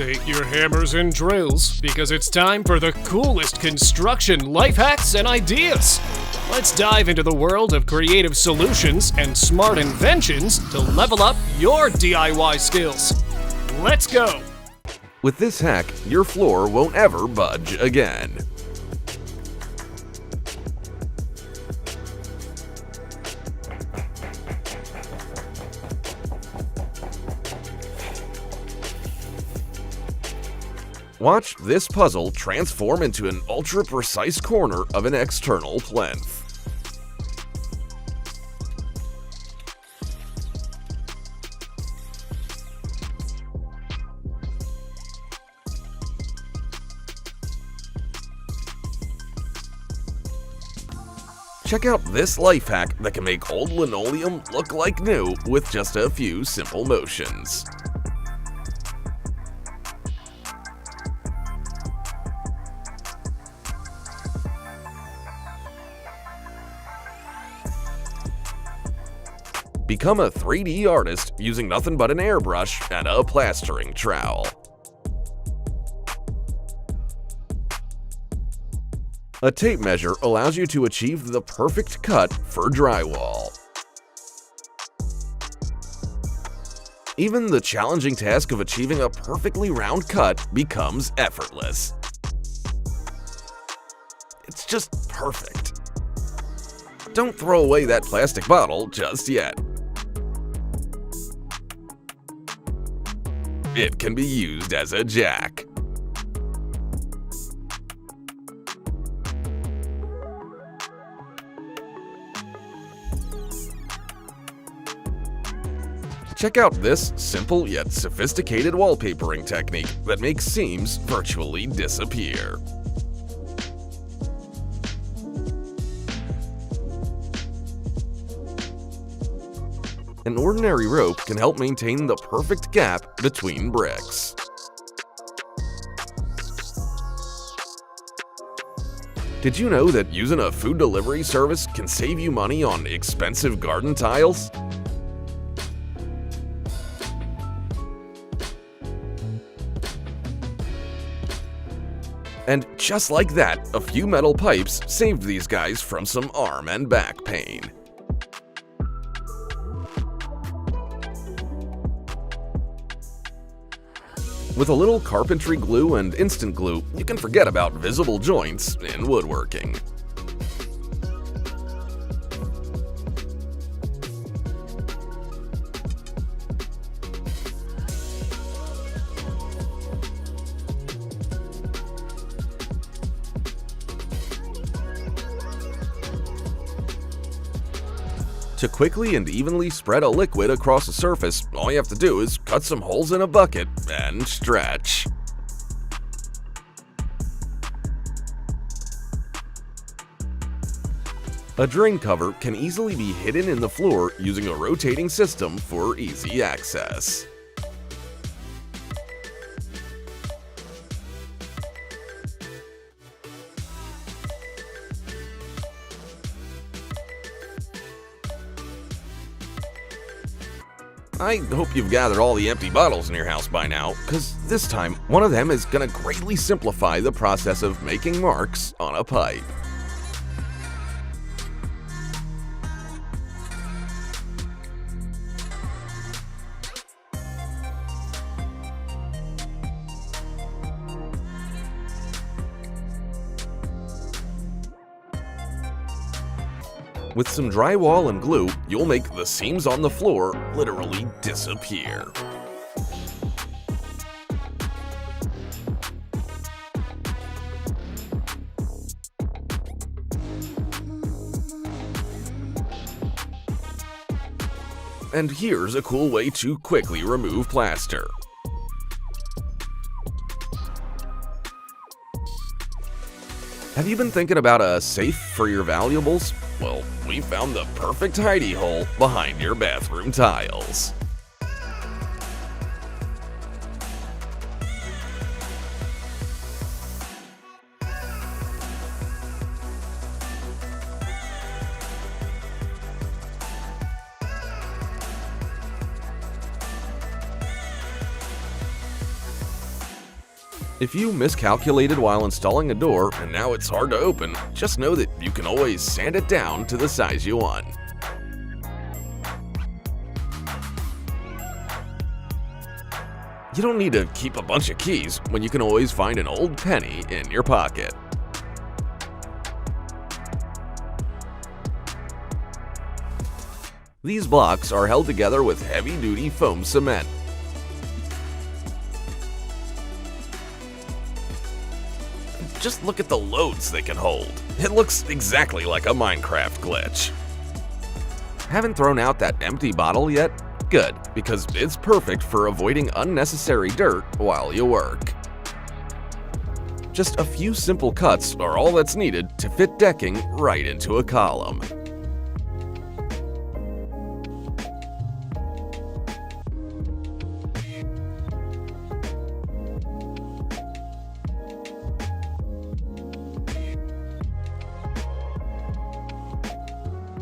Take your hammers and drills, because it's time for the coolest construction life hacks and ideas. Let's dive into the world of creative solutions and smart inventions to level up your DIY skills. Let's go! With this hack, your floor won't ever budge again. Watch this puzzle transform into an ultra-precise corner of an external plinth. Check out this life hack that can make old linoleum look like new with just a few simple motions. Become a 3D artist using nothing but an airbrush and a plastering trowel. A tape measure allows you to achieve the perfect cut for drywall. Even the challenging task of achieving a perfectly round cut becomes effortless. It's just perfect. Don't throw away that plastic bottle just yet. It can be used as a jack. Check out this simple yet sophisticated wallpapering technique that makes seams virtually disappear. An ordinary rope can help maintain the perfect gap between bricks. Did you know that using a food delivery service can save you money on expensive garden tiles? And just like that, a few metal pipes saved these guys from some arm and back pain. With a little carpentry glue and instant glue, you can forget about visible joints in woodworking. To quickly and evenly spread a liquid across a surface, all you have to do is cut some holes in a bucket and stretch. A drain cover can easily be hidden in the floor using a rotating system for easy access. I hope you've gathered all the empty bottles in your house by now, because this time, one of them is going to greatly simplify the process of making marks on a pipe. With some drywall and glue, you'll make the seams on the floor literally disappear. And here's a cool way to quickly remove plaster. Have you been thinking about a safe for your valuables? Well, we found the perfect hidey hole behind your bathroom tiles. If you miscalculated while installing a door and now it's hard to open, just know that you can always sand it down to the size you want. You don't need to keep a bunch of keys when you can always find an old penny in your pocket. These blocks are held together with heavy-duty foam cement. Just look at the loads they can hold. It looks exactly like a Minecraft glitch. Haven't thrown out that empty bottle yet? Good, because it's perfect for avoiding unnecessary dirt while you work. Just a few simple cuts are all that's needed to fit decking right into a column.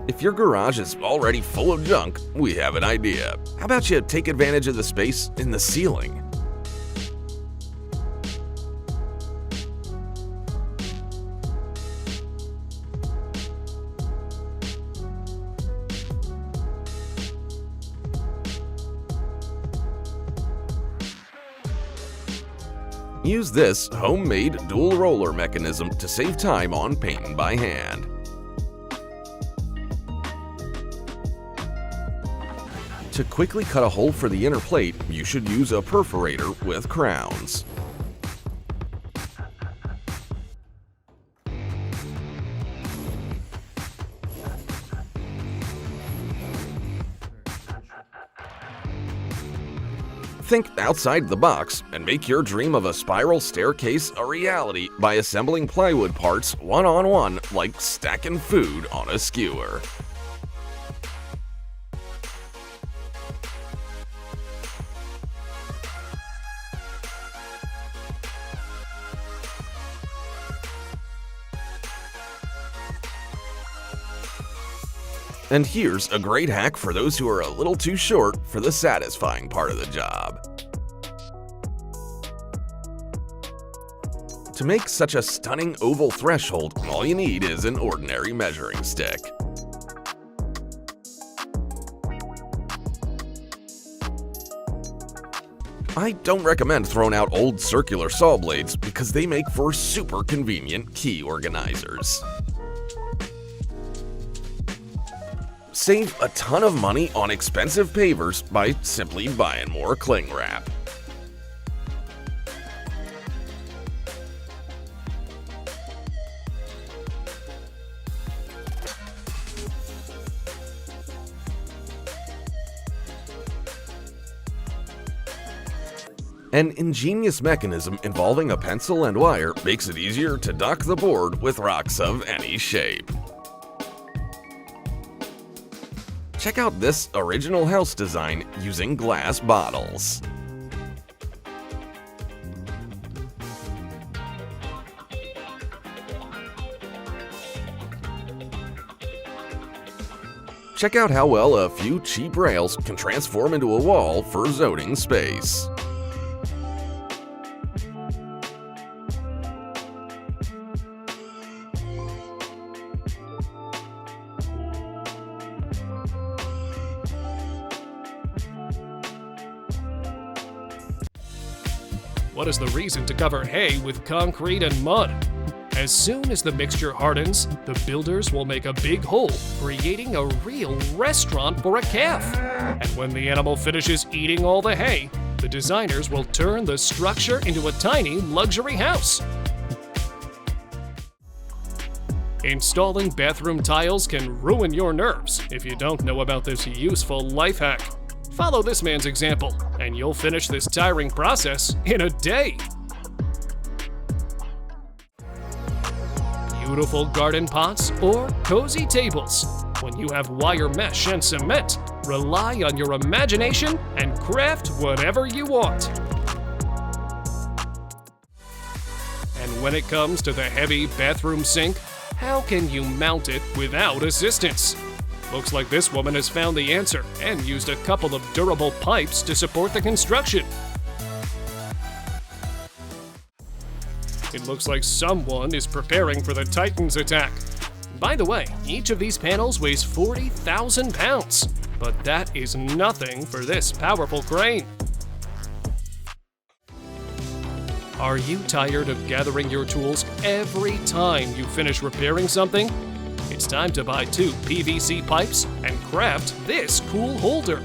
If your garage is already full of junk, we have an idea. How about you take advantage of the space in the ceiling? Use this homemade dual roller mechanism to save time on painting by hand. To quickly cut a hole for the inner plate, you should use a perforator with crowns. Think outside the box and make your dream of a spiral staircase a reality by assembling plywood parts one-on-one like stacking food on a skewer. And here's a great hack for those who are a little too short for the satisfying part of the job. To make such a stunning oval threshold, all you need is an ordinary measuring stick. I don't recommend throwing out old circular saw blades because they make for super convenient key organizers. Save a ton of money on expensive pavers by simply buying more cling wrap. An ingenious mechanism involving a pencil and wire makes it easier to dock the board with rocks of any shape. Check out this original house design using glass bottles. Check out how well a few cheap rails can transform into a wall for zoning space. What is the reason to cover hay with concrete and mud? As soon as the mixture hardens, the builders will make a big hole, creating a real restaurant for a calf. And when the animal finishes eating all the hay, the designers will turn the structure into a tiny luxury house. Installing bathroom tiles can ruin your nerves if you don't know about this useful life hack. Follow this man's example, and you'll finish this tiring process in a day. Beautiful garden pots or cozy tables. When you have wire mesh and cement, rely on your imagination and craft whatever you want. And when it comes to the heavy bathroom sink, how can you mount it without assistance? Looks like this woman has found the answer and used a couple of durable pipes to support the construction. It looks like someone is preparing for the Titan's attack. By the way, each of these panels weighs 40,000 pounds, but that is nothing for this powerful crane. Are you tired of gathering your tools every time you finish repairing something? It's time to buy 2 PVC pipes and craft this cool holder.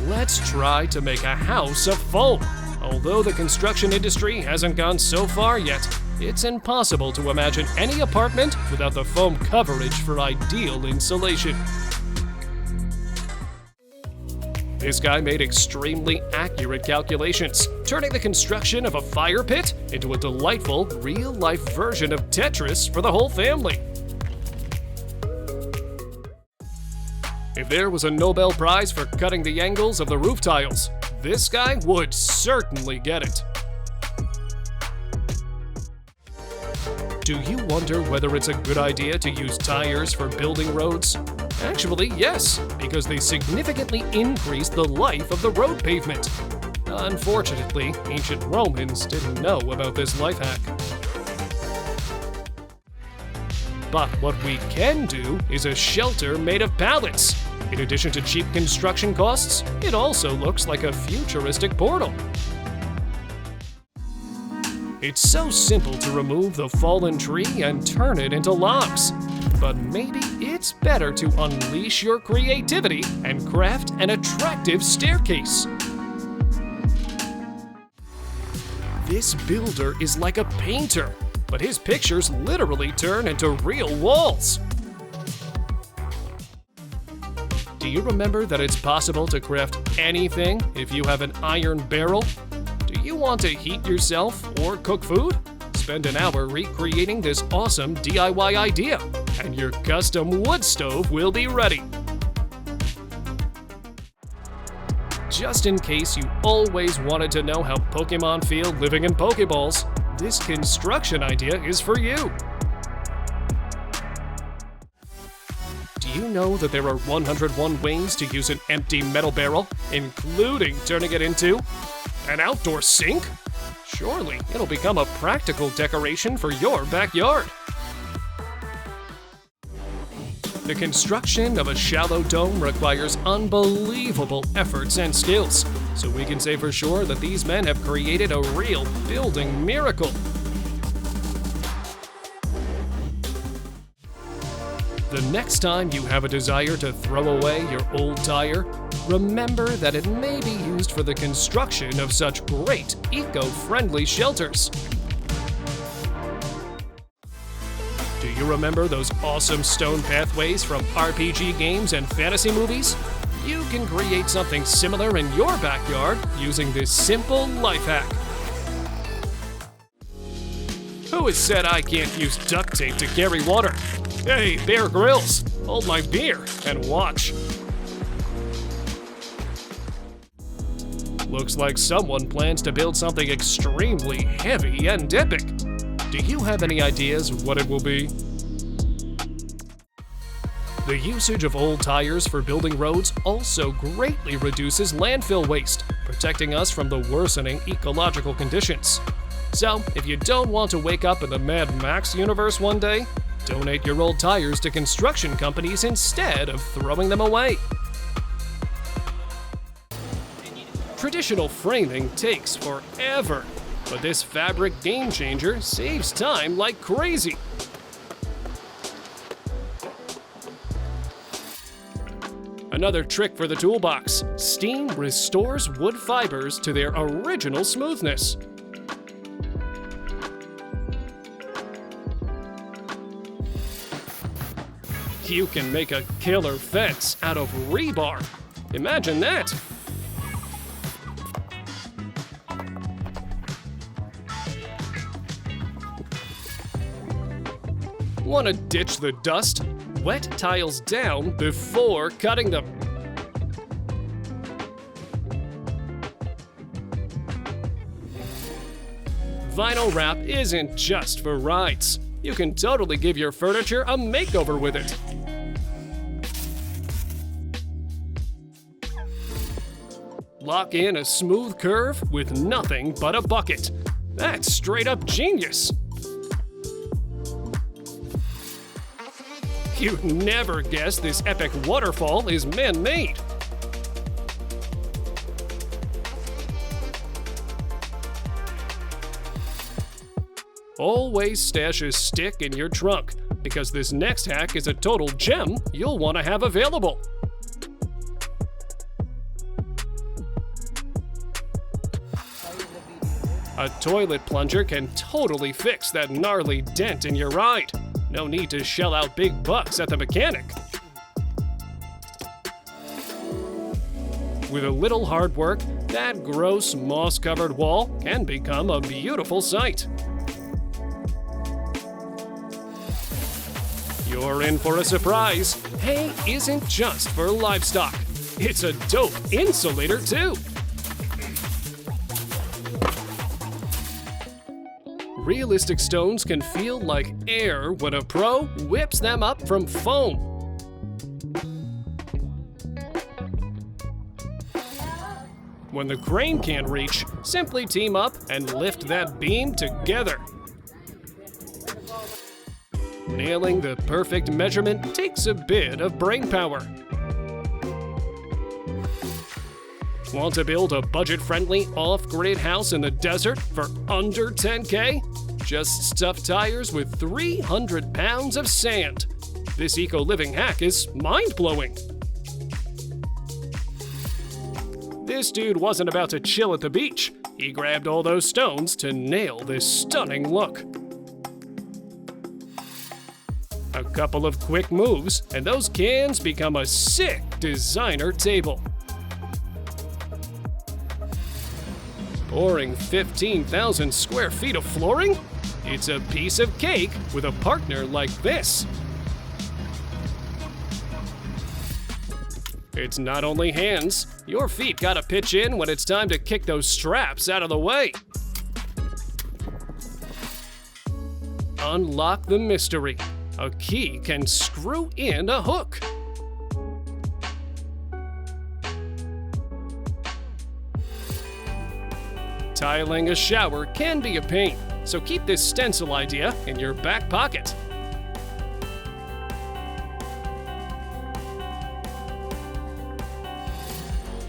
Let's try to make a house of foam. Although the construction industry hasn't gone so far yet, it's impossible to imagine any apartment without the foam coverage for ideal insulation. This guy made extremely accurate calculations, turning the construction of a fire pit into a delightful, real-life version of Tetris for the whole family. If there was a Nobel Prize for cutting the angles of the roof tiles, this guy would certainly get it. Do you wonder whether it's a good idea to use tires for building roads? Actually, yes, because they significantly increase the life of the road pavement. Unfortunately, ancient Romans didn't know about this life hack. But what we can do is a shelter made of pallets. In addition to cheap construction costs, it also looks like a futuristic portal. It's so simple to remove the fallen tree and turn it into logs. But maybe it's better to unleash your creativity and craft an attractive staircase. This builder is like a painter, but his pictures literally turn into real walls. Do you remember that it's possible to craft anything if you have an iron barrel? Do you want to heat yourself or cook food? Spend an hour recreating this awesome DIY idea, and your custom wood stove will be ready. Just in case you always wanted to know how Pokemon feel living in Pokeballs, this construction idea is for you. Do you know that there are 101 ways to use an empty metal barrel, including turning it into an outdoor sink? Surely it'll become a practical decoration for your backyard. The construction of a shallow dome requires unbelievable efforts and skills, so we can say for sure that these men have created a real building miracle. The next time you have a desire to throw away your old tire, remember that it may be used for the construction of such great eco-friendly shelters. Do you remember those awesome stone pathways from RPG games and fantasy movies? You can create something similar in your backyard using this simple life hack. Who has said I can't use duct tape to carry water? Hey, Bear Grylls, hold my beer and watch. Looks like someone plans to build something extremely heavy and epic. Do you have any ideas what it will be? The usage of old tires for building roads also greatly reduces landfill waste, protecting us from the worsening ecological conditions. So, if you don't want to wake up in the Mad Max universe one day, donate your old tires to construction companies instead of throwing them away. Traditional framing takes forever, but this fabric game changer saves time like crazy. Another trick for the toolbox: steam restores wood fibers to their original smoothness. You can make a killer fence out of rebar. Imagine that! Want to ditch the dust? Wet tiles down before cutting them. Vinyl wrap isn't just for rides. You can totally give your furniture a makeover with it. lock in a smooth curve with nothing but a bucket. That's straight up genius. You'd never guess this epic waterfall is man-made. Always stash a stick in your trunk, because this next hack is a total gem you'll want to have available. A toilet plunger can totally fix that gnarly dent in your ride. No need to shell out big bucks at the mechanic. With a little hard work, that gross moss-covered wall can become a beautiful sight. You're in for a surprise. Hay isn't just for livestock. It's a dope insulator too. Realistic stones can feel like air when a pro whips them up from foam. When the crane can't reach, simply team up and lift that beam together. Nailing the perfect measurement takes a bit of brain power. Want to build a budget-friendly off-grid house in the desert for under $10K? Just stuff tires with 300 pounds of sand. This eco-living hack is mind-blowing. This dude wasn't about to chill at the beach. He grabbed all those stones to nail this stunning look. A couple of quick moves, and those cans become a sick designer table. Pouring 15,000 square feet of flooring? It's a piece of cake with a partner like this. It's not only hands, your feet gotta pitch in when it's time to kick those straps out of the way. Unlock the mystery. A key can screw in a hook. Tiling a shower can be a pain, so keep this stencil idea in your back pocket.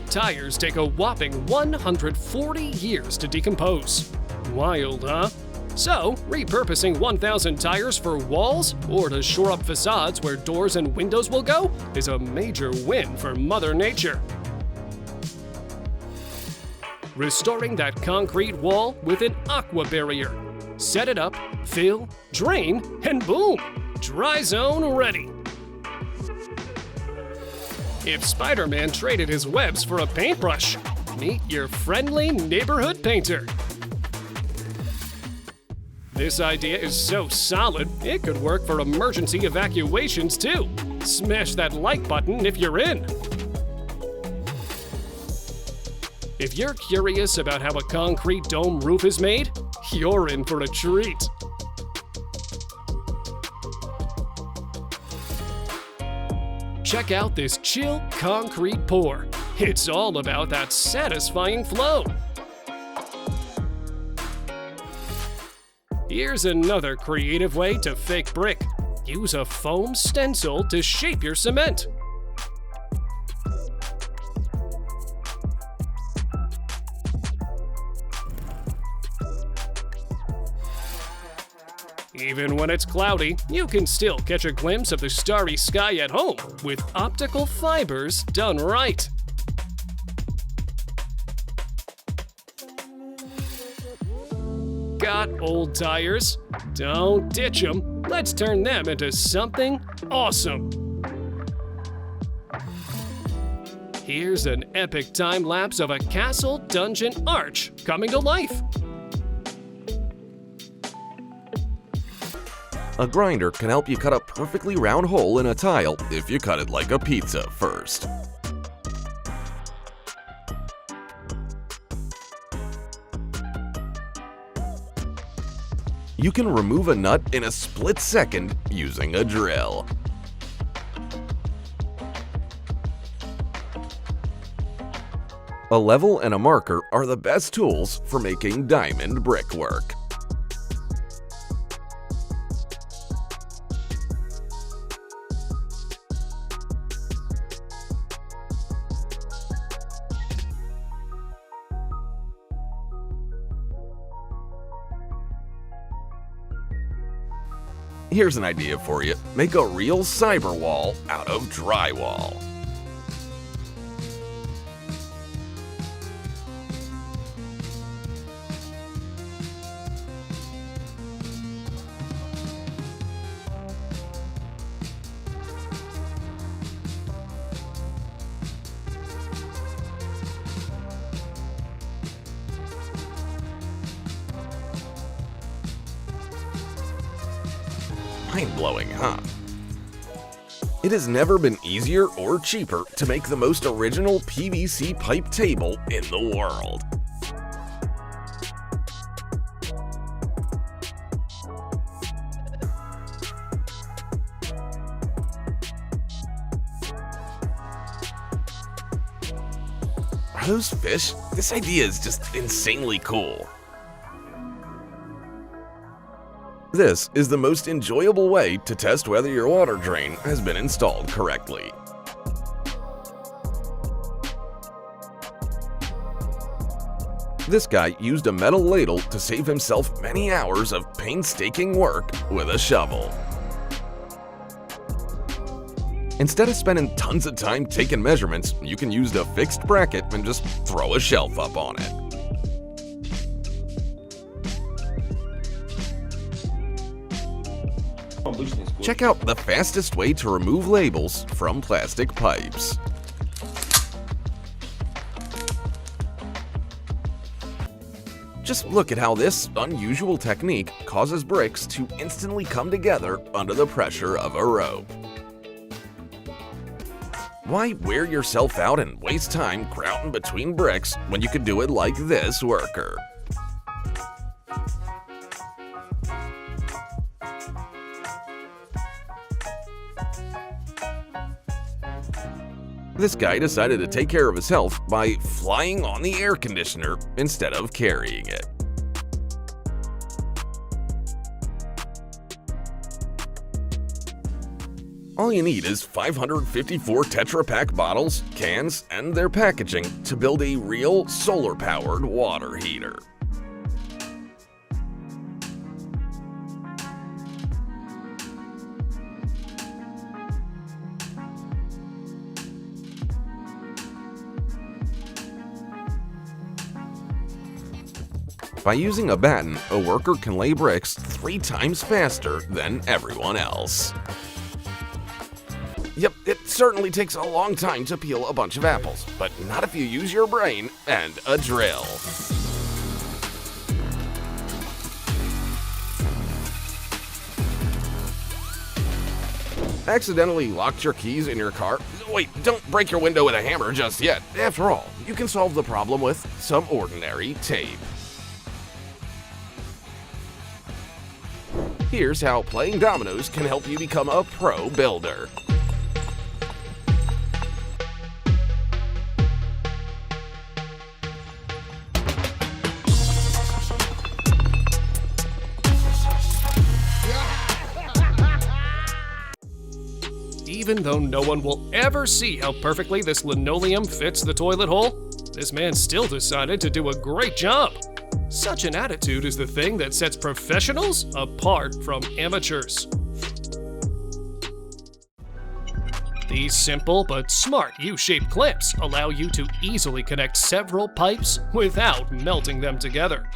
Tires take a whopping 140 years to decompose. Wild, huh? So, repurposing 1,000 tires for walls or to shore up facades where doors and windows will go is a major win for Mother Nature. Restoring that concrete wall with an aqua barrier. Set it up, fill, drain, and boom! Dry zone ready. If Spider-Man traded his webs for a paintbrush, meet your friendly neighborhood painter. This idea is so solid, it could work for emergency evacuations too. Smash that like button if you're in. If you're curious about how a concrete dome roof is made, you're in for a treat. Check out this chill concrete pour. It's all about that satisfying flow. Here's another creative way to fake brick. Use a foam stencil to shape your cement. Even when it's cloudy, you can still catch a glimpse of the starry sky at home with optical fibers done right. Got old tires? Don't ditch them. Let's turn them into something awesome. Here's an epic time lapse of a castle dungeon arch coming to life. A grinder can help you cut a perfectly round hole in a tile if you cut it like a pizza first. You can remove a nut in a split second using a drill. A level and a marker are the best tools for making diamond brickwork. Here's an idea for you. Make a real cyber wall out of drywall. Mind-blowing, huh? It has never been easier or cheaper to make the most original PVC pipe table in the world. Are those fish? This idea is just insanely cool. This is the most enjoyable way to test whether your water drain has been installed correctly. This guy used a metal ladle to save himself many hours of painstaking work with a shovel. Instead of spending tons of time taking measurements, you can use the fixed bracket and just throw a shelf up on it. Check out the fastest way to remove labels from plastic pipes. Just look at how this unusual technique causes bricks to instantly come together under the pressure of a rope. Why wear yourself out and waste time grouting between bricks when you could do it like this worker? This guy decided to take care of his health by flying on the air conditioner instead of carrying it. All you need is 554 Tetra Pak bottles, cans, and their packaging to build a real solar-powered water heater. By using a batten, a worker can lay bricks 3 times faster than everyone else. Yep, it certainly takes a long time to peel a bunch of apples, but not if you use your brain and a drill. Accidentally locked your keys in your car? Wait, don't break your window with a hammer just yet. After all, you can solve the problem with some ordinary tape. Here's how playing dominoes can help you become a pro builder. Even though no one will ever see how perfectly this linoleum fits the toilet hole, this man still decided to do a great job. Such an attitude is the thing that sets professionals apart from amateurs. These simple but smart U-shaped clamps allow you to easily connect several pipes without melting them together.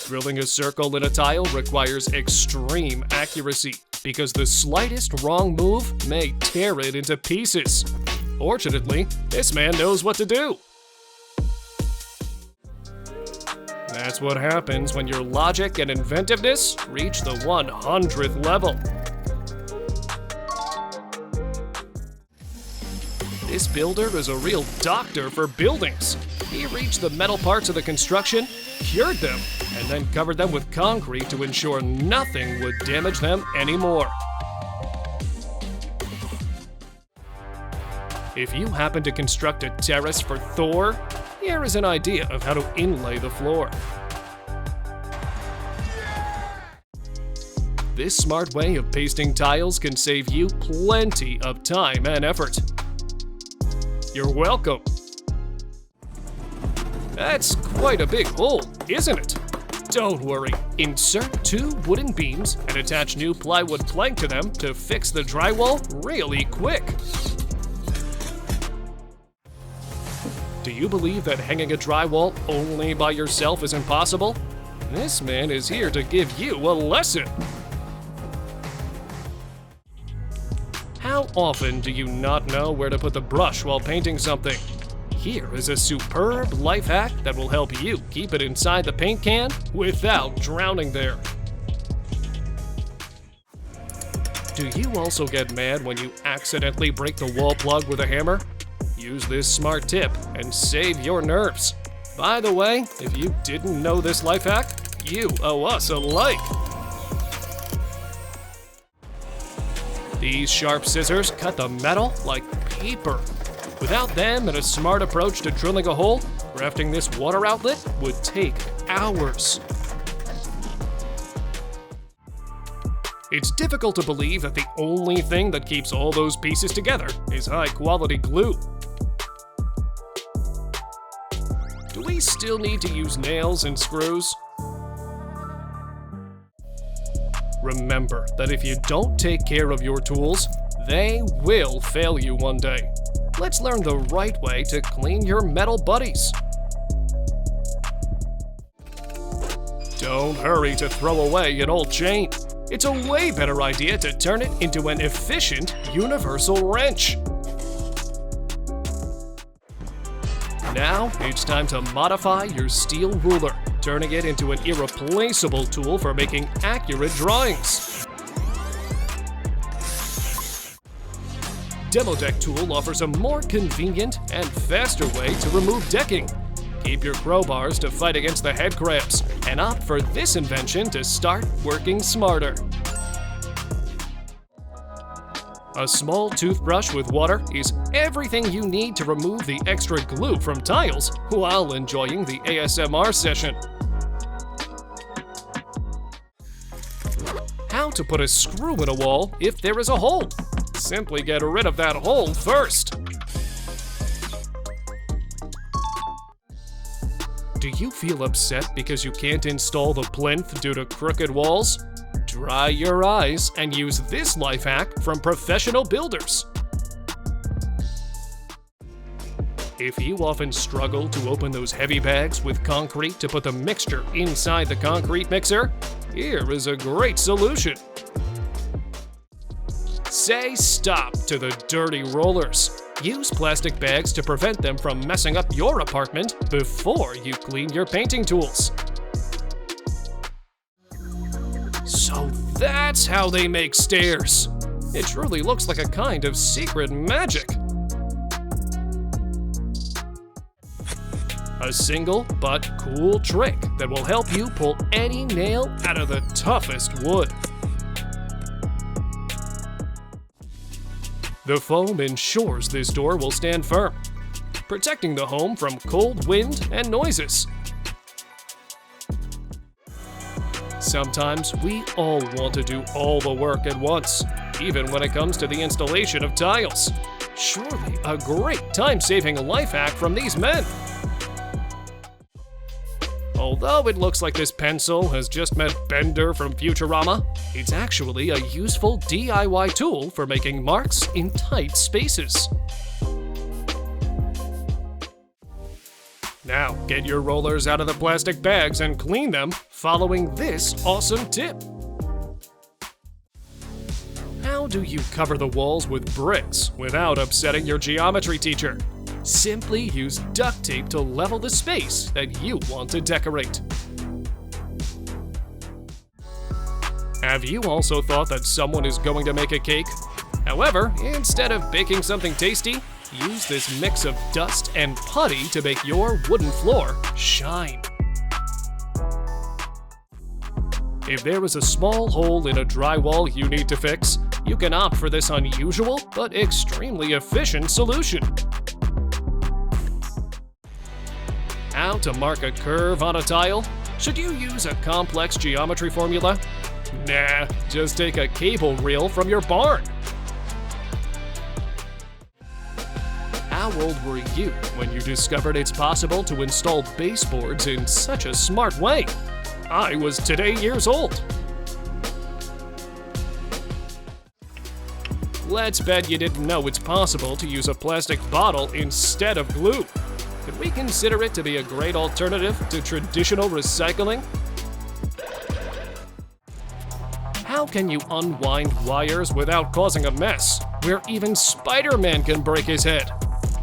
Drilling a circle in a tile requires extreme accuracy because the slightest wrong move may tear it into pieces. Fortunately, this man knows what to do. That's what happens when your logic and inventiveness reach the 100th level. This builder is a real doctor for buildings. He reached the metal parts of the construction, cured them, and then covered them with concrete to ensure nothing would damage them anymore. If you happen to construct a terrace for Thor, here is an idea of how to inlay the floor. This smart way of pasting tiles can save you plenty of time and effort. You're welcome. That's quite a big hole, isn't it? Don't worry, insert 2 wooden beams and attach new plywood plank to them to fix the drywall really quick. Do you believe that hanging a drywall only by yourself is impossible? This man is here to give you a lesson. How often do you not know where to put the brush while painting something? Here is a superb life hack that will help you keep it inside the paint can without drowning there. Do you also get mad when you accidentally break the wall plug with a hammer? Use this smart tip and save your nerves. By the way, if you didn't know this life hack, you owe us a like. These sharp scissors cut the metal like paper. Without them and a smart approach to drilling a hole, crafting this water outlet would take hours. It's difficult to believe that the only thing that keeps all those pieces together is high-quality glue. Do we still need to use nails and screws? Remember that if you don't take care of your tools, they will fail you one day. Let's learn the right way to clean your metal buddies. Don't hurry to throw away an old chain. It's a way better idea to turn it into an efficient universal wrench. Now it's time to modify your steel ruler, turning it into an irreplaceable tool for making accurate drawings. Demo Deck Tool offers a more convenient and faster way to remove decking. Keep your crowbars to fight against the head crabs, and opt for this invention to start working smarter. A small toothbrush with water is everything you need to remove the extra glue from tiles while enjoying the ASMR session. How to put a screw in a wall if there is a hole? Simply get rid of that hole first. Do you feel upset because you can't install the plinth due to crooked walls? Dry your eyes and use this life hack from professional builders. If you often struggle to open those heavy bags with concrete to put the mixture inside the concrete mixer, here is a great solution. Say stop to the dirty rollers. Use plastic bags to prevent them from messing up your apartment before you clean your painting tools. So that's how they make stairs. It truly looks like a kind of secret magic. A single but cool trick that will help you pull any nail out of the toughest wood. The foam ensures this door will stand firm, protecting the home from cold wind and noises. Sometimes we all want to do all the work at once, even when it comes to the installation of tiles. Surely a great time-saving life hack from these men. Although it looks like this pencil has just met Bender from Futurama, it's actually a useful DIY tool for making marks in tight spaces. Now, get your rollers out of the plastic bags and clean them following this awesome tip. How do you cover the walls with bricks without upsetting your geometry teacher? Simply use duct tape to level the space that you want to decorate. Have you also thought that someone is going to make a cake? However, instead of baking something tasty, use this mix of dust and putty to make your wooden floor shine. If there is a small hole in a drywall you need to fix, you can opt for this unusual but extremely efficient solution. How to mark a curve on a tile? Should you use a complex geometry formula? Nah, just take a cable reel from your barn. How old were you when you discovered it's possible to install baseboards in such a smart way? I was today years old. Let's bet you didn't know it's possible to use a plastic bottle instead of glue. Could we consider it to be a great alternative to traditional recycling? How can you unwind wires without causing a mess, where even Spider-Man can break his head?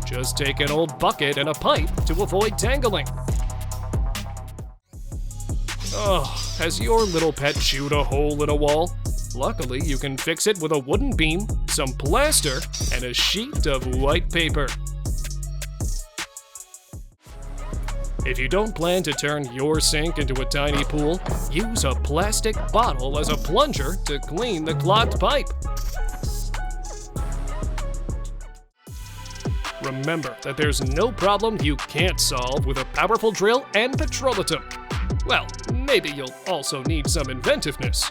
Just take an old bucket and a pipe to avoid tangling. Oh, has your little pet chewed a hole in a wall? Luckily, you can fix it with a wooden beam, some plaster, and a sheet of white paper. If you don't plan to turn your sink into a tiny pool, use a plastic bottle as a plunger to clean the clogged pipe. Remember that there's no problem you can't solve with a powerful drill and petrolatum. Well, maybe you'll also need some inventiveness.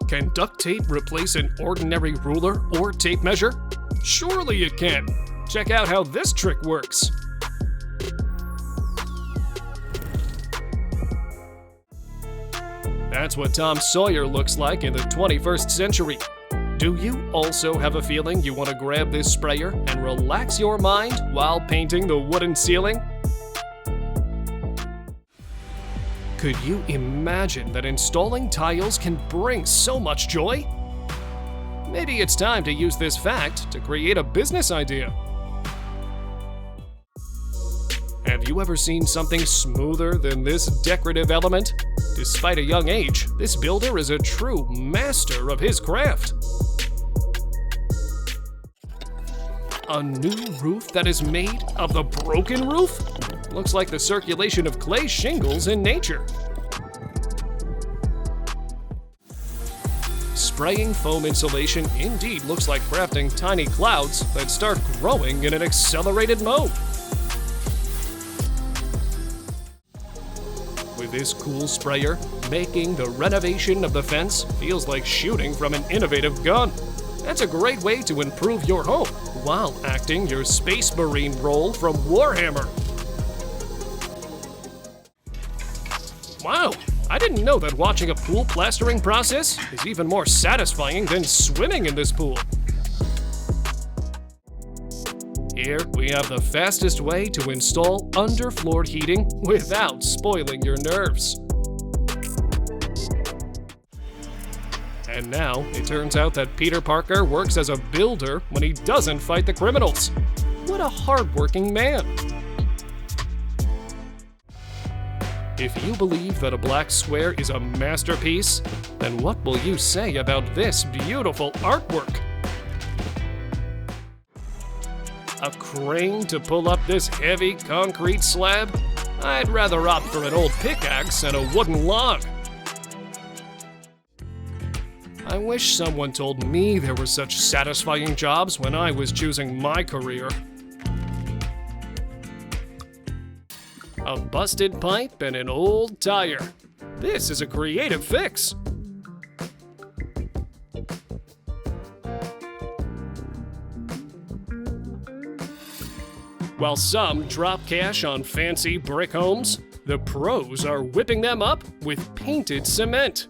Can duct tape replace an ordinary ruler or tape measure? Surely it can. Check out how this trick works. That's what Tom Sawyer looks like in the 21st century. Do you also have a feeling you want to grab this sprayer and relax your mind while painting the wooden ceiling? Could you imagine that installing tiles can bring so much joy? Maybe it's time to use this fact to create a business idea. Have you ever seen something smoother than this decorative element? Despite a young age, this builder is a true master of his craft. A new roof that is made of the broken roof? Looks like the circulation of clay shingles in nature. Spraying foam insulation indeed looks like crafting tiny clouds that start growing in an accelerated mode. With this cool sprayer, making the renovation of the fence feels like shooting from an innovative gun. That's a great way to improve your home while acting your Space Marine role from Warhammer. Wow, I didn't know that watching a pool plastering process is even more satisfying than swimming in this pool. Here we have the fastest way to install underfloor heating without spoiling your nerves. And now, it turns out that Peter Parker works as a builder when he doesn't fight the criminals. What a hardworking man. If you believe that a black square is a masterpiece, then what will you say about this beautiful artwork? A crane to pull up this heavy concrete slab? I'd rather opt for an old pickaxe and a wooden log. I wish someone told me there were such satisfying jobs when I was choosing my career. A busted pipe and an old tire. This is a creative fix. While some drop cash on fancy brick homes, the pros are whipping them up with painted cement.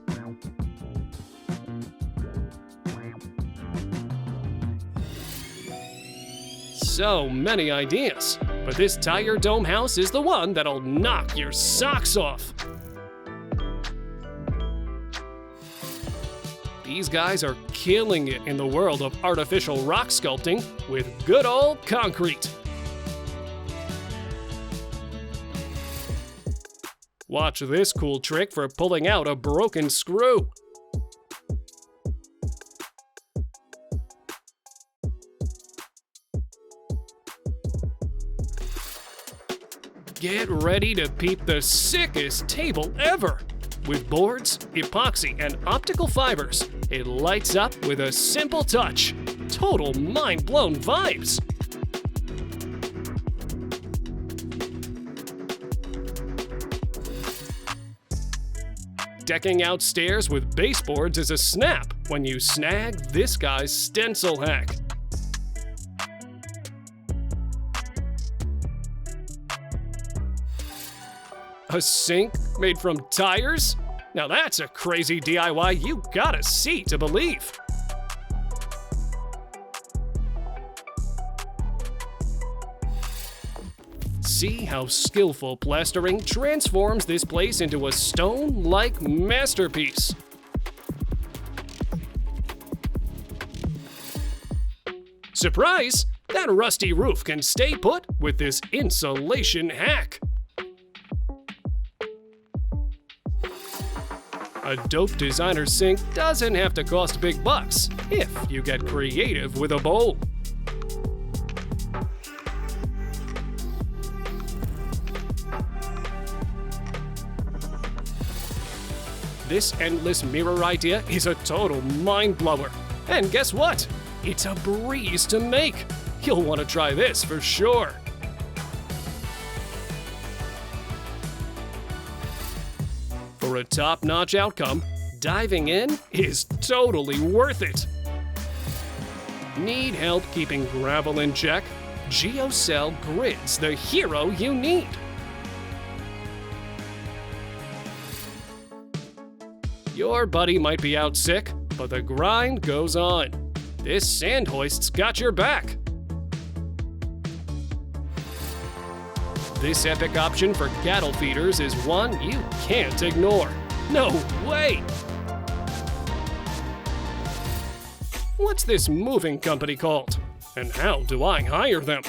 So many ideas, but this tire dome house is the one that'll knock your socks off. These guys are killing it in the world of artificial rock sculpting with good old concrete. Watch this cool trick for pulling out a broken screw. Get ready to peep the sickest table ever. With boards, epoxy, and optical fibers, it lights up with a simple touch. Total mind-blown vibes! Decking out stairs with baseboards is a snap when you snag this guy's stencil hack. A sink made from tires? Now that's a crazy DIY you gotta see to believe. See how skillful plastering transforms this place into a stone-like masterpiece. Surprise! That rusty roof can stay put with this insulation hack. A dope designer sink doesn't have to cost big bucks if you get creative with a bowl. This endless mirror idea is a total mind-blower. And guess what? It's a breeze to make. You'll want to try this for sure. For a top-notch outcome, diving in is totally worth it. Need help keeping gravel in check? GeoCell Grid's the hero you need. Your buddy might be out sick, but the grind goes on. This sand hoist's got your back. This epic option for cattle feeders is one you can't ignore. No way! What's this moving company called? And how do I hire them?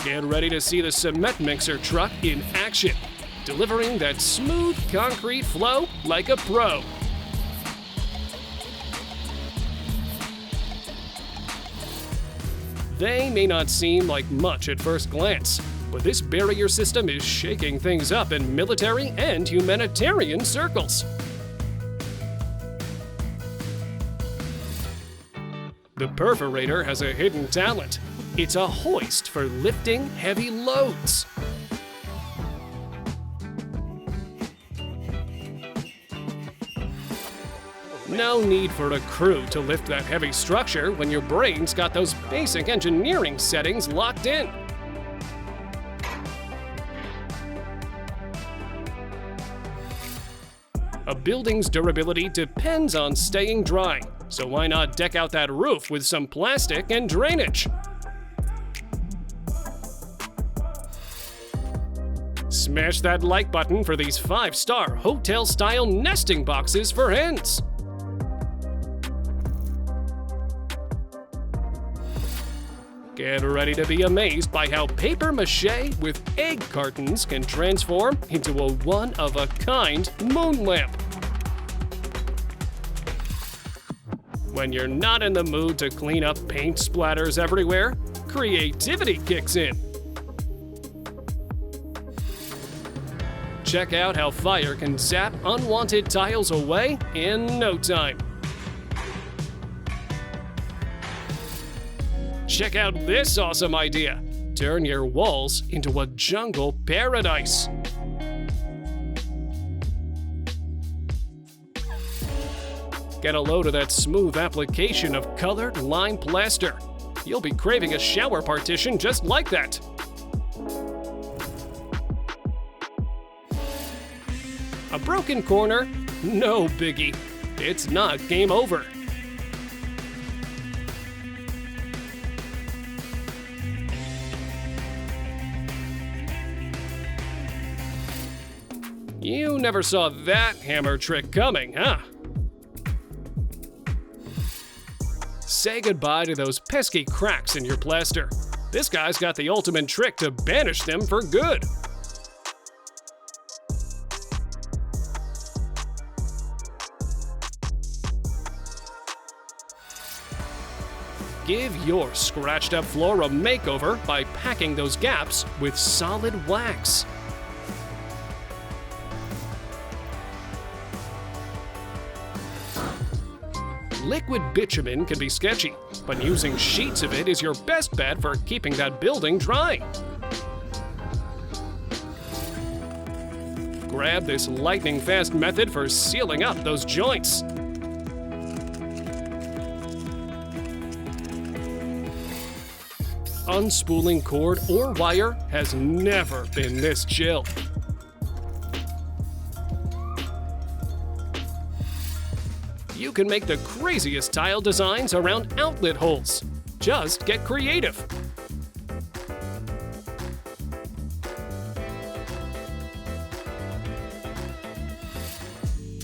Get ready to see the cement mixer truck in action, delivering that smooth concrete flow like a pro. They may not seem like much at first glance, but this barrier system is shaking things up in military and humanitarian circles. The perforator has a hidden talent. It's a hoist for lifting heavy loads. No need for a crew to lift that heavy structure when your brain's got those basic engineering settings locked in. A building's durability depends on staying dry, so why not deck out that roof with some plastic and drainage? Smash that like button for these 5-star hotel-style nesting boxes for hens. Get ready to be amazed by how paper mache with egg cartons can transform into a one-of-a-kind moon lamp. When you're not in the mood to clean up paint splatters everywhere, creativity kicks in. Check out how fire can zap unwanted tiles away in no time. Check out this awesome idea. Turn your walls into a jungle paradise. Get a load of that smooth application of colored lime plaster. You'll be craving a shower partition just like that. A broken corner? No biggie. It's not game over. You never saw that hammer trick coming, huh? Say goodbye to those pesky cracks in your plaster. This guy's got the ultimate trick to banish them for good. Give your scratched up floor a makeover by packing those gaps with solid wax. Liquid bitumen can be sketchy, but using sheets of it is your best bet for keeping that building dry. Grab this lightning-fast method for sealing up those joints. Unspooling cord or wire has never been this chill. You can make the craziest tile designs around outlet holes. Just get creative.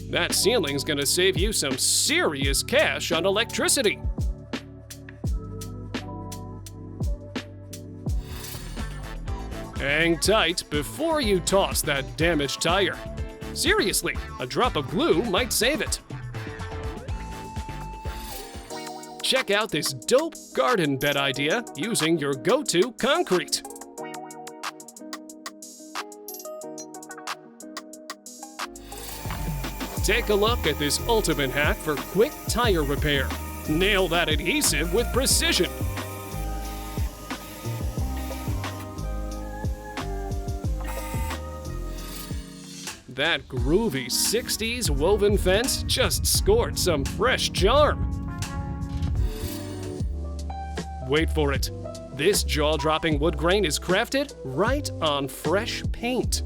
That ceiling's gonna save you some serious cash on electricity. Hang tight before you toss that damaged tire. Seriously, a drop of glue might save it. Check out this dope garden bed idea using your go-to concrete. Take a look at this ultimate hack for quick tire repair. Nail that adhesive with precision. That groovy 60s woven fence just scored some fresh charm. Wait for it. This jaw-dropping wood grain is crafted right on fresh paint.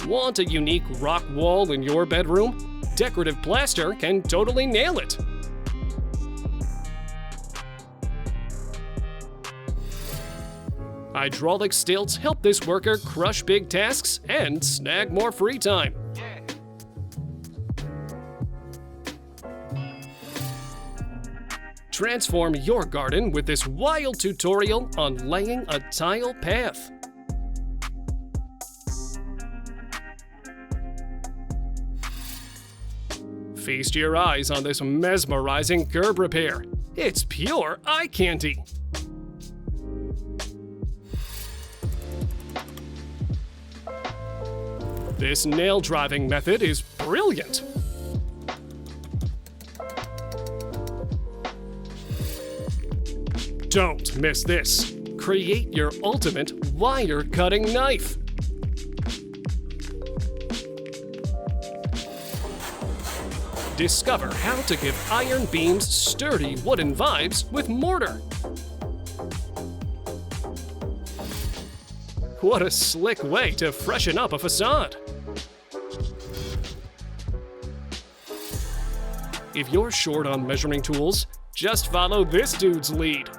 Want a unique rock wall in your bedroom? Decorative plaster can totally nail it. Hydraulic stilts help this worker crush big tasks and snag more free time. Transform your garden with this wild tutorial on laying a tile path. Feast your eyes on this mesmerizing curb repair. It's pure eye candy. This nail driving method is brilliant. Don't miss this. Create your ultimate wire cutting knife. Discover how to give iron beams sturdy wooden vibes with mortar. What a slick way to freshen up a facade. If you're short on measuring tools, just follow this dude's lead.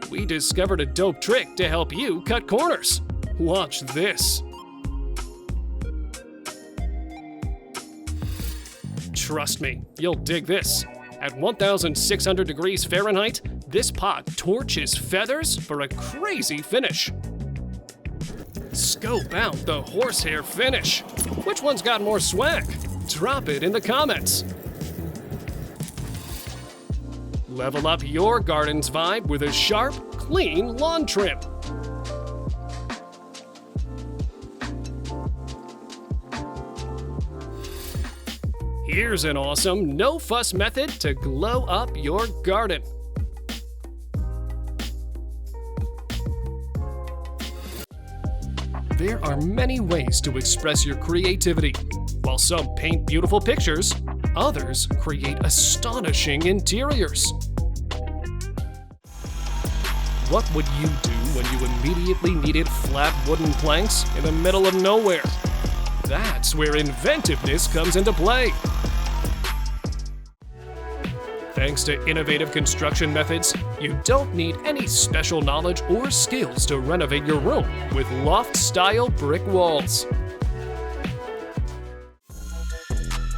We discovered a dope trick to help you cut corners. Watch this. Trust me, you'll dig this. At 1,600 degrees Fahrenheit, this pot torches feathers for a crazy finish. Scope out the horsehair finish. Which one's got more swag? Drop it in the comments. Level up your garden's vibe with a sharp, clean lawn trim. Here's an awesome, no-fuss method to glow up your garden. There are many ways to express your creativity. While some paint beautiful pictures, others create astonishing interiors. What would you do when you immediately needed flat wooden planks in the middle of nowhere? That's where inventiveness comes into play. Thanks to innovative construction methods, you don't need any special knowledge or skills to renovate your room with loft-style brick walls.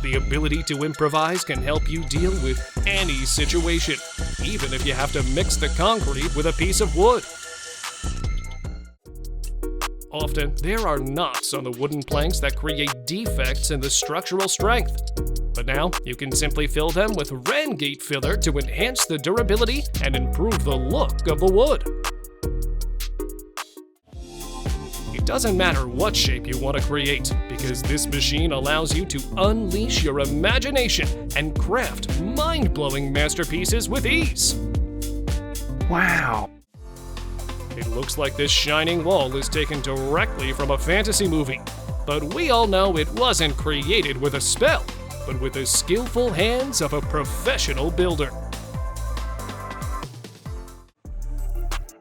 The ability to improvise can help you deal with any situation, even if you have to mix the concrete with a piece of wood. Often, there are knots on the wooden planks that create defects in the structural strength. But now, you can simply fill them with Rangate filler to enhance the durability and improve the look of the wood. It doesn't matter what shape you want to create, because this machine allows you to unleash your imagination and craft mind-blowing masterpieces with ease. Wow. It looks like this shining wall is taken directly from a fantasy movie, but we all know it wasn't created with a spell, but with the skillful hands of a professional builder.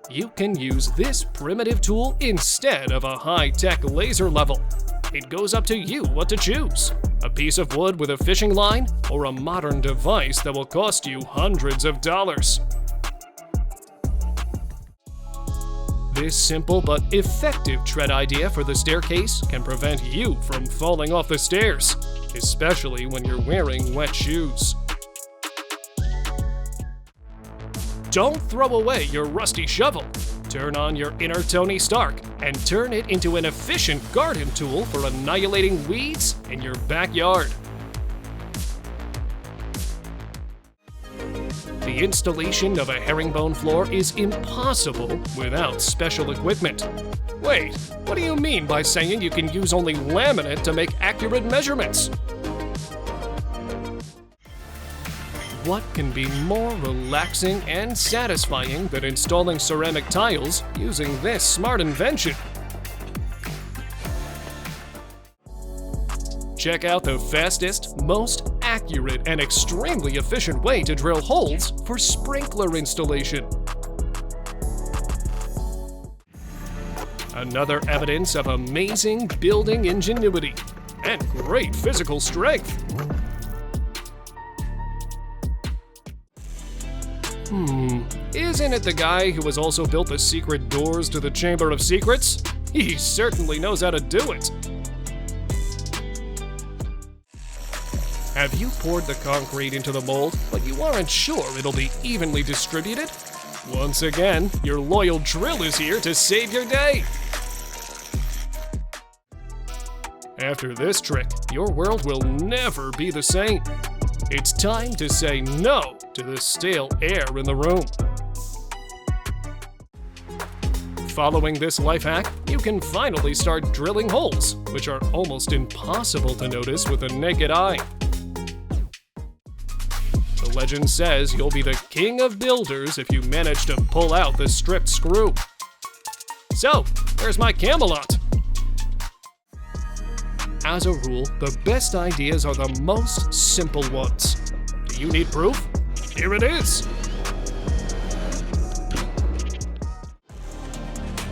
You can use this primitive tool instead of a high-tech laser level. It goes up to you what to choose: a piece of wood with a fishing line, or a modern device that will cost you hundreds of dollars. This simple but effective tread idea for the staircase can prevent you from falling off the stairs, especially when you're wearing wet shoes. Don't throw away your rusty shovel. Turn on your inner Tony Stark and turn it into an efficient garden tool for annihilating weeds in your backyard. The installation of a herringbone floor is impossible without special equipment. Wait, what do you mean by saying you can use only laminate to make accurate measurements? What can be more relaxing and satisfying than installing ceramic tiles using this smart invention? Check out the fastest, most accurate, and extremely efficient way to drill holes for sprinkler installation. Another evidence of amazing building ingenuity and great physical strength. Isn't it the guy who has also built the secret doors to the Chamber of Secrets? He certainly knows how to do it. Have you poured the concrete into the mold, but you aren't sure it'll be evenly distributed? Once again, your loyal drill is here to save your day. After this trick, your world will never be the same. It's time to say no to the stale air in the room. Following this life hack, you can finally start drilling holes, which are almost impossible to notice with the naked eye. The legend says you'll be the king of builders if you manage to pull out the stripped screw. So, where's my Camelot? As a rule, the best ideas are the most simple ones. Do you need proof? Here it is!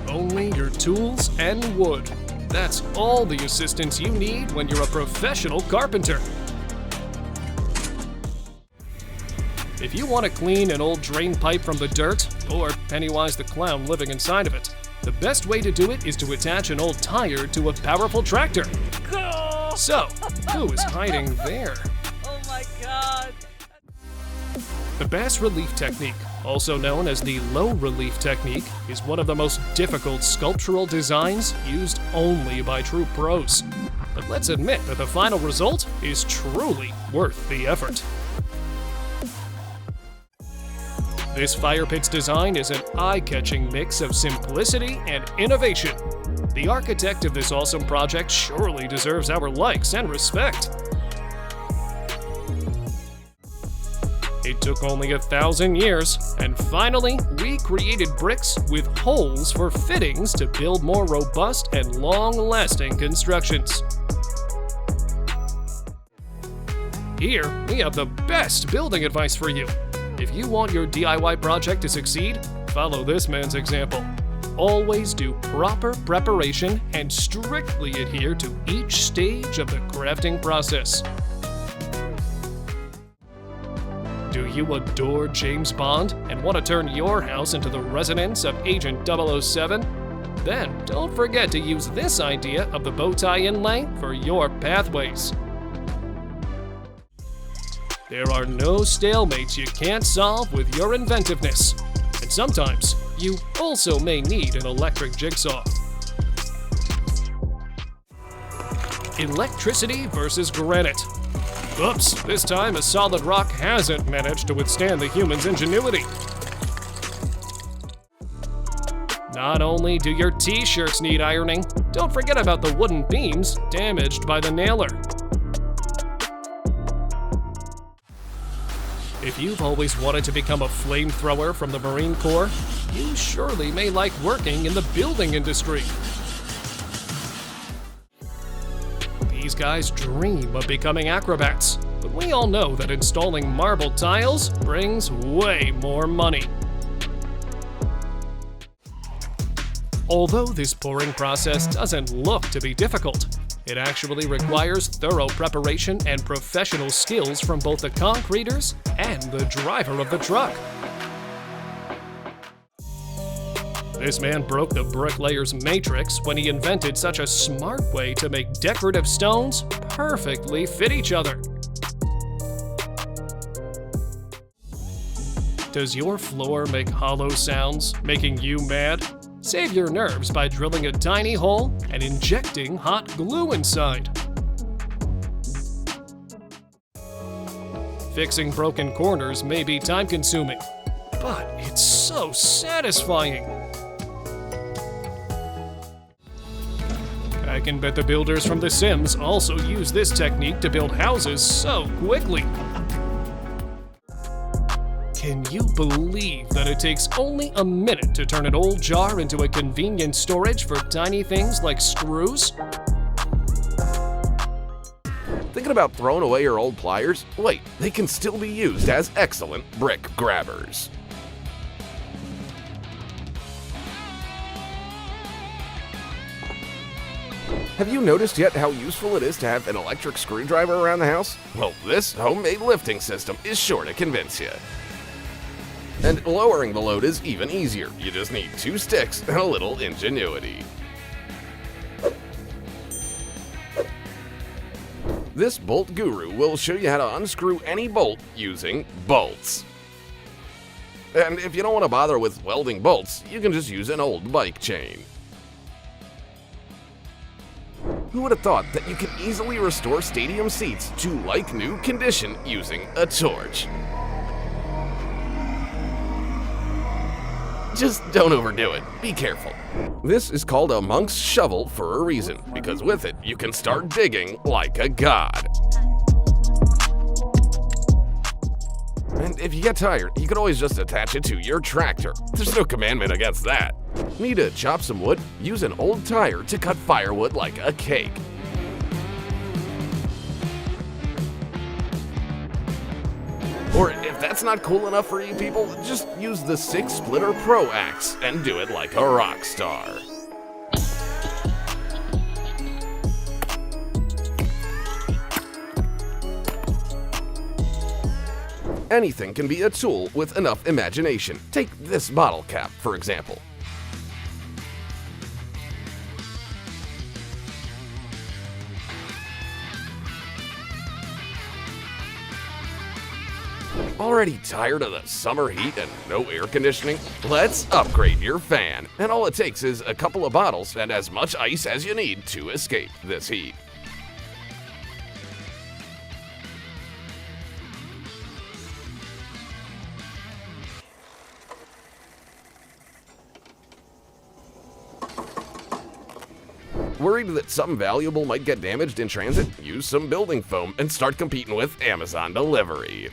Only your tools and wood. That's all the assistance you need when you're a professional carpenter. If you want to clean an old drain pipe from the dirt, or Pennywise the Clown living inside of it, the best way to do it is to attach an old tire to a powerful tractor. So, who is hiding there? Oh my god! The bas relief technique, also known as the low relief technique, is one of the most difficult sculptural designs used only by true pros. But let's admit that the final result is truly worth the effort. This fire pit's design is an eye-catching mix of simplicity and innovation. The architect of this awesome project surely deserves our likes and respect. It took only 1,000 years, and finally, we created bricks with holes for fittings to build more robust and long-lasting constructions. Here, we have the best building advice for you. If you want your DIY project to succeed, follow this man's example. Always do proper preparation and strictly adhere to each stage of the crafting process. Do you adore James Bond and want to turn your house into the residence of Agent 007? Then don't forget to use this idea of the bow tie inlay for your pathways. There are no stalemates you can't solve with your inventiveness. And sometimes, you also may need an electric jigsaw. Electricity versus granite. Oops, this time a solid rock hasn't managed to withstand the human's ingenuity. Not only do your t-shirts need ironing, Don't forget about the wooden beams damaged by the nailer. If you've always wanted to become a flamethrower from the Marine Corps, you surely may like working in the building industry. These guys dream of becoming acrobats, but we all know that installing marble tiles brings way more money. Although this pouring process doesn't look to be difficult, it actually requires thorough preparation and professional skills from both the concreters and the driver of the truck. This man broke the bricklayer's matrix when he invented such a smart way to make decorative stones perfectly fit each other. Does your floor make hollow sounds, making you mad? Save your nerves by drilling a tiny hole and injecting hot glue inside. Fixing broken corners may be time-consuming, but it's so satisfying. I can bet the builders from The Sims also use this technique to build houses so quickly. Can you believe that it takes only a minute to turn an old jar into a convenient storage for tiny things like screws? Thinking about throwing away your old pliers? Wait, they can still be used as excellent brick grabbers. Have you noticed yet how useful it is to have an electric screwdriver around the house? Well, this homemade lifting system is sure to convince you. And lowering the load is even easier. You just need 2 sticks and a little ingenuity. This bolt guru will show you how to unscrew any bolt using bolts. And if you don't want to bother with welding bolts, you can just use an old bike chain. Who would have thought that you can easily restore stadium seats to like-new condition using a torch? Just don't overdo it. Be careful. This is called a monk's shovel for a reason, because with it, you can start digging like a god. And if you get tired, you can always just attach it to your tractor. There's no commandment against that. Need to chop some wood? Use an old tire to cut firewood like a cake. Or if that's not cool enough for you people, just use the 6-splitter Pro Axe and do it like a rock star. Anything can be a tool with enough imagination. Take this bottle cap, for example. Already tired of the summer heat and no air conditioning? Let's upgrade your fan. And all it takes is a couple of bottles and as much ice as you need to escape this heat. Worried that something valuable might get damaged in transit? Use some building foam and start competing with Amazon delivery.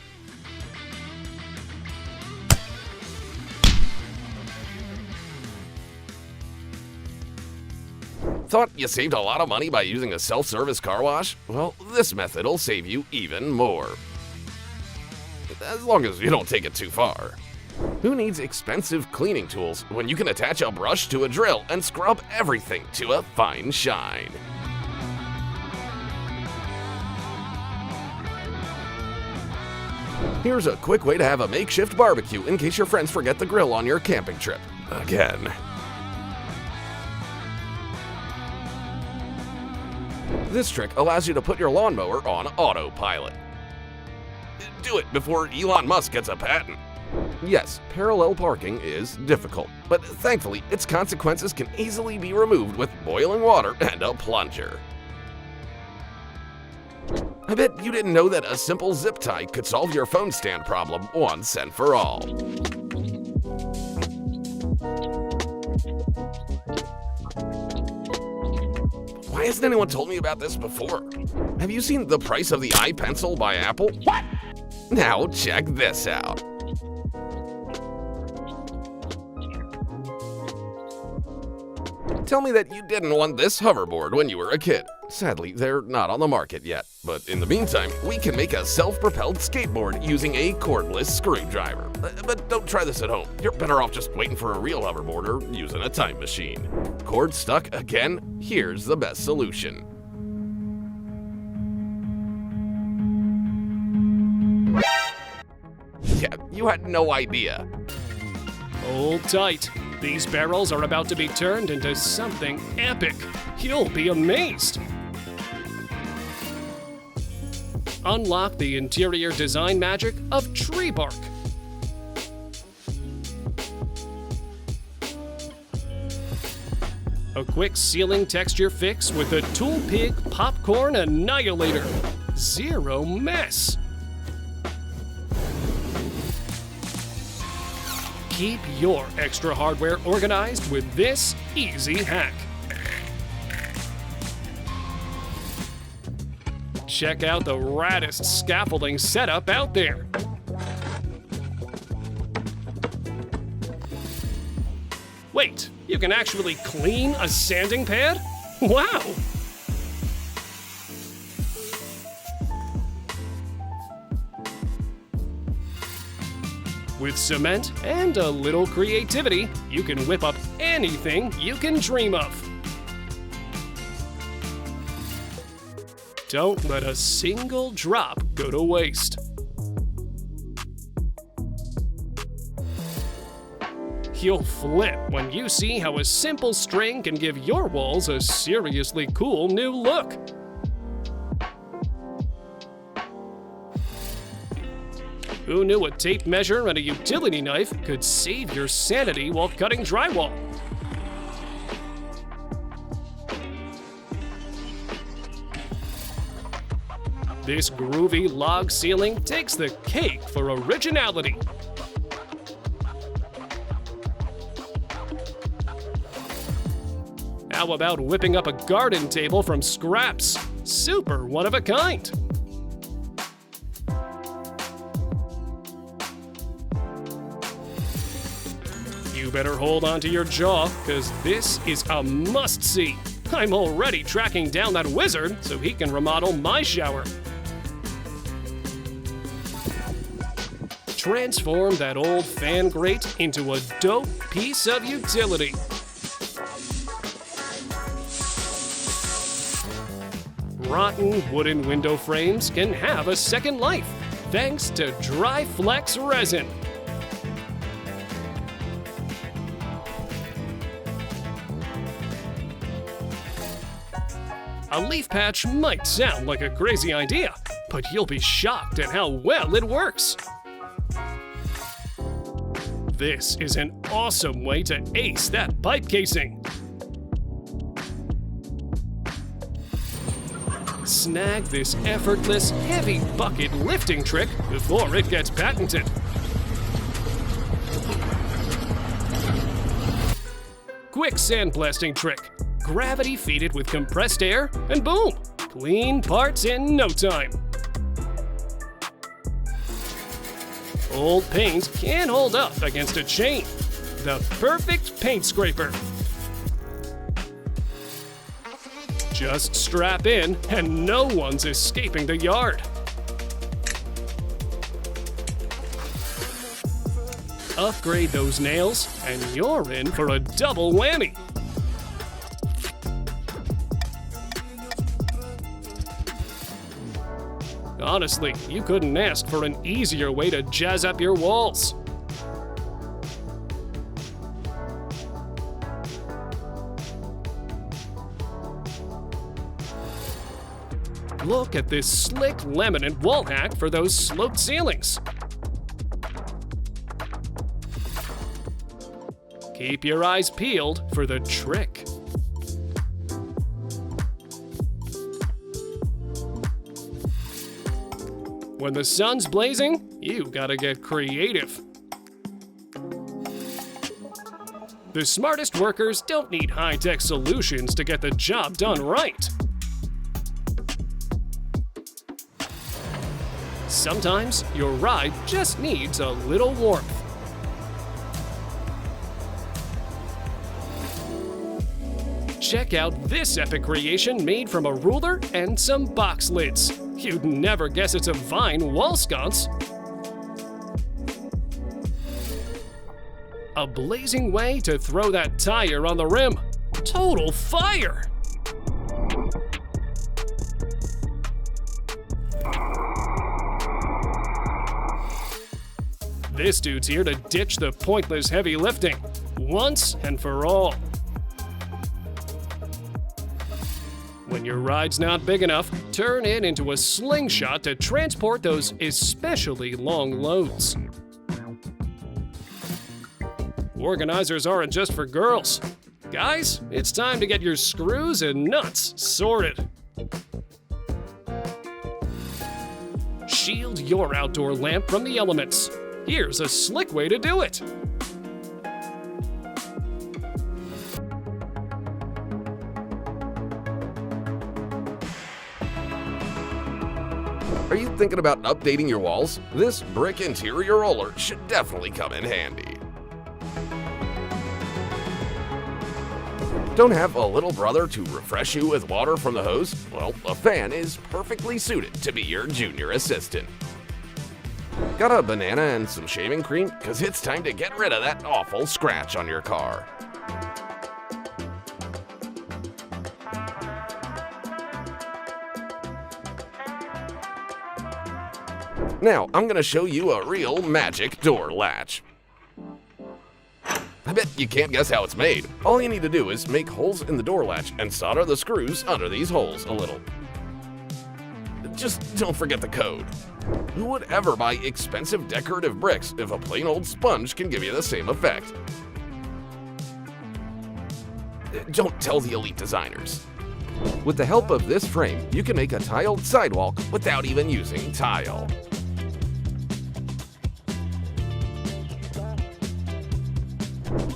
Thought you saved a lot of money by using a self-service car wash? Well, this method will save you even more. As long as you don't take it too far. Who needs expensive cleaning tools when you can attach a brush to a drill and scrub everything to a fine shine? Here's a quick way to have a makeshift barbecue in case your friends forget the grill on your camping trip. Again. This trick allows you to put your lawnmower on autopilot. Do it before Elon Musk gets a patent. Yes, parallel parking is difficult, but thankfully its consequences can easily be removed with boiling water and a plunger. I bet you didn't know that a simple zip tie could solve your phone stand problem once and for all. Why hasn't anyone told me about this before? Have you seen the price of the iPencil by Apple? What? Now check this out. Tell me that you didn't want this hoverboard when you were a kid. Sadly, they're not on the market yet. But in the meantime, we can make a self-propelled skateboard using a cordless screwdriver. But don't try this at home. You're better off just waiting for a real hoverboard or using a time machine. Cord stuck again? Here's the best solution. Yeah, you had no idea. Hold tight. These barrels are about to be turned into something epic. You'll be amazed. Unlock the interior design magic of tree bark. A quick ceiling texture fix with the Tool Pig Popcorn Annihilator. Zero mess. Keep your extra hardware organized with this easy hack. Check out the raddest scaffolding setup out there. Wait, you can actually clean a sanding pad? Wow! With cement and a little creativity, you can whip up anything you can dream of. Don't let a single drop go to waste. You'll flip when you see how a simple string can give your walls a seriously cool new look. Who knew a tape measure and a utility knife could save your sanity while cutting drywall? This groovy log ceiling takes the cake for originality. How about whipping up a garden table from scraps? Super one of a kind. You better hold on to your jaw, because this is a must-see. I'm already tracking down that wizard so he can remodel my shower. Transform that old fan grate into a dope piece of utility. Rotten wooden window frames can have a second life, thanks to Dry Flex resin. A leaf patch might sound like a crazy idea, but you'll be shocked at how well it works. This is an awesome way to ace that pipe casing. Snag this effortless, heavy bucket lifting trick before it gets patented. Quick sandblasting trick. Gravity feed it with compressed air, and boom! Clean parts in no time. Old paint can't hold up against a chain. The perfect paint scraper. Just strap in, and no one's escaping the yard. Upgrade those nails, and you're in for a double whammy. Honestly, you couldn't ask for an easier way to jazz up your walls. Look at this slick laminate wall hack for those sloped ceilings. Keep your eyes peeled for the trick. When the sun's blazing, you gotta get creative. The smartest workers don't need high-tech solutions to get the job done right. Sometimes your ride just needs a little warmth. Check out this epic creation made from a ruler and some box lids. You'd never guess it's a vine wall sconce. A blazing way to throw that tire on the rim. Total fire! This dude's here to ditch the pointless heavy lifting, once and for all. When your ride's not big enough, turn it into a slingshot to transport those especially long loads. Organizers aren't just for girls. Guys, it's time to get your screws and nuts sorted. Shield your outdoor lamp from the elements. Here's a slick way to do it. Are you thinking about updating your walls? This brick interior roller should definitely come in handy. Don't have a little brother to refresh you with water from the hose? Well, a fan is perfectly suited to be your junior assistant. Got a banana and some shaving cream? Because it's time to get rid of that awful scratch on your car. Now, I'm going to show you a real magic door latch. I bet you can't guess how it's made. All you need to do is make holes in the door latch and solder the screws under these holes a little. Just don't forget the code. Who would ever buy expensive decorative bricks if a plain old sponge can give you the same effect? Don't tell the elite designers. With the help of this frame, you can make a tiled sidewalk without even using tile.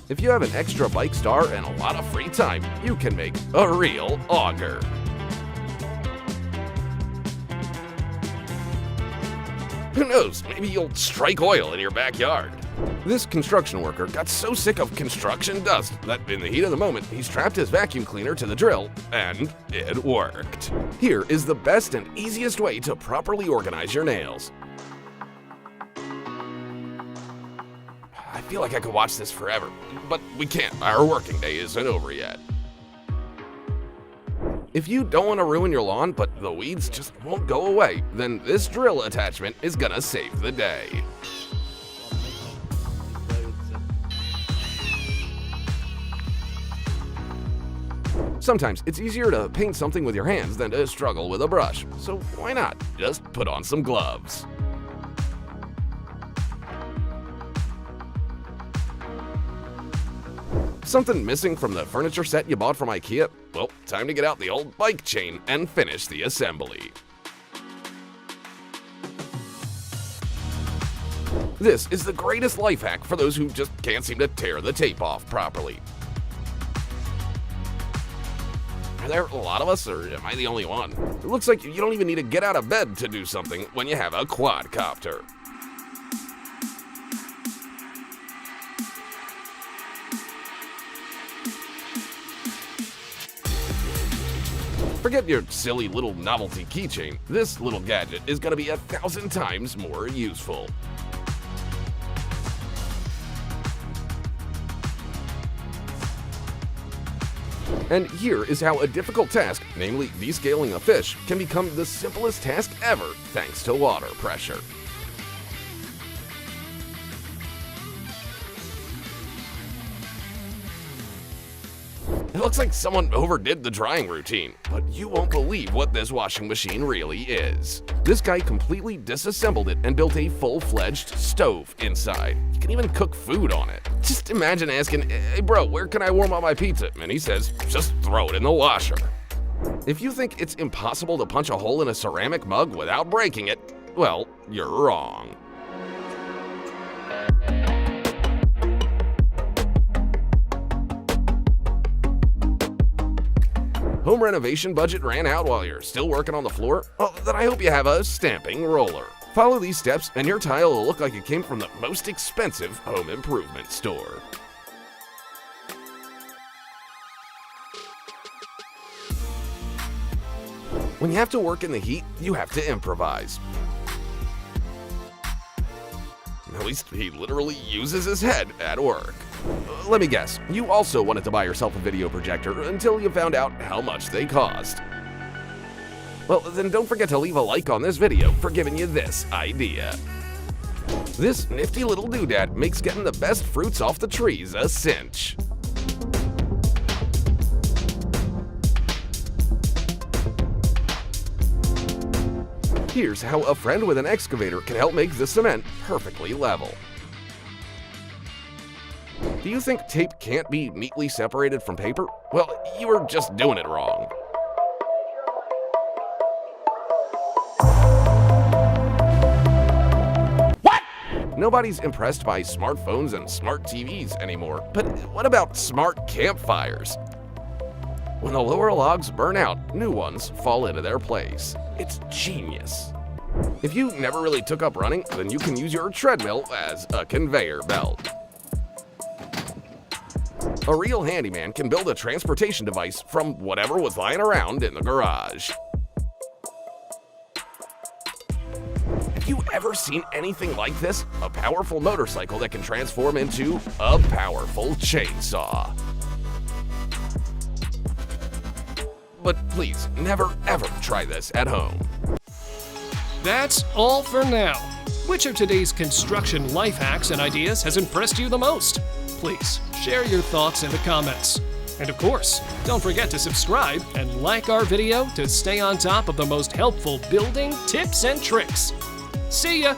If you have an extra bike star and a lot of free time, you can make a real auger. Who knows, maybe you'll strike oil in your backyard. This construction worker got so sick of construction dust that in the heat of the moment, he strapped his vacuum cleaner to the drill, and it worked. Here is the best and easiest way to properly organize your nails. I feel like I could watch this forever, but we can't. Our working day isn't over yet. If you don't want to ruin your lawn, but the weeds just won't go away, then this drill attachment is gonna save the day. Sometimes it's easier to paint something with your hands than to struggle with a brush, so why not just put on some gloves? Something missing from the furniture set you bought from IKEA? Well, time to get out the old bike chain and finish the assembly. This is the greatest life hack for those who just can't seem to tear the tape off properly. Are there a lot of us, or am I the only one? It looks like you don't even need to get out of bed to do something when you have a quadcopter. Forget your silly little novelty keychain. This little gadget is going to be 1,000 times more useful. And here is how a difficult task, namely descaling a fish, can become the simplest task ever thanks to water pressure. It looks like someone overdid the drying routine, but you won't believe what this washing machine really is. This guy completely disassembled it and built a full-fledged stove inside. You can even cook food on it. Just imagine asking, "Hey bro, where can I warm up my pizza?" And he says, "Just throw it in the washer." If you think it's impossible to punch a hole in a ceramic mug without breaking it, well, you're wrong. Home renovation budget ran out while you're still working on the floor? Well, then I hope you have a stamping roller. Follow these steps and your tile will look like it came from the most expensive home improvement store. When you have to work in the heat, you have to improvise. At least he literally uses his head at work. Let me guess, you also wanted to buy yourself a video projector until you found out how much they cost. Well, then don't forget to leave a like on this video for giving you this idea. This nifty little doodad makes getting the best fruits off the trees a cinch. Here's how a friend with an excavator can help make the cement perfectly level. Do you think tape can't be neatly separated from paper? Well, you were just doing it wrong. What? Nobody's impressed by smartphones and smart TVs anymore, but what about smart campfires? When the lower logs burn out, new ones fall into their place. It's genius. If you never really took up running, then you can use your treadmill as a conveyor belt. A real handyman can build a transportation device from whatever was lying around in the garage. Have you ever seen anything like this? A powerful motorcycle that can transform into a powerful chainsaw. But please, never ever try this at home. That's all for now. Which of today's construction life hacks and ideas has impressed you the most? Please share your thoughts in the comments. And of course, don't forget to subscribe and like our video to stay on top of the most helpful building tips and tricks. See ya!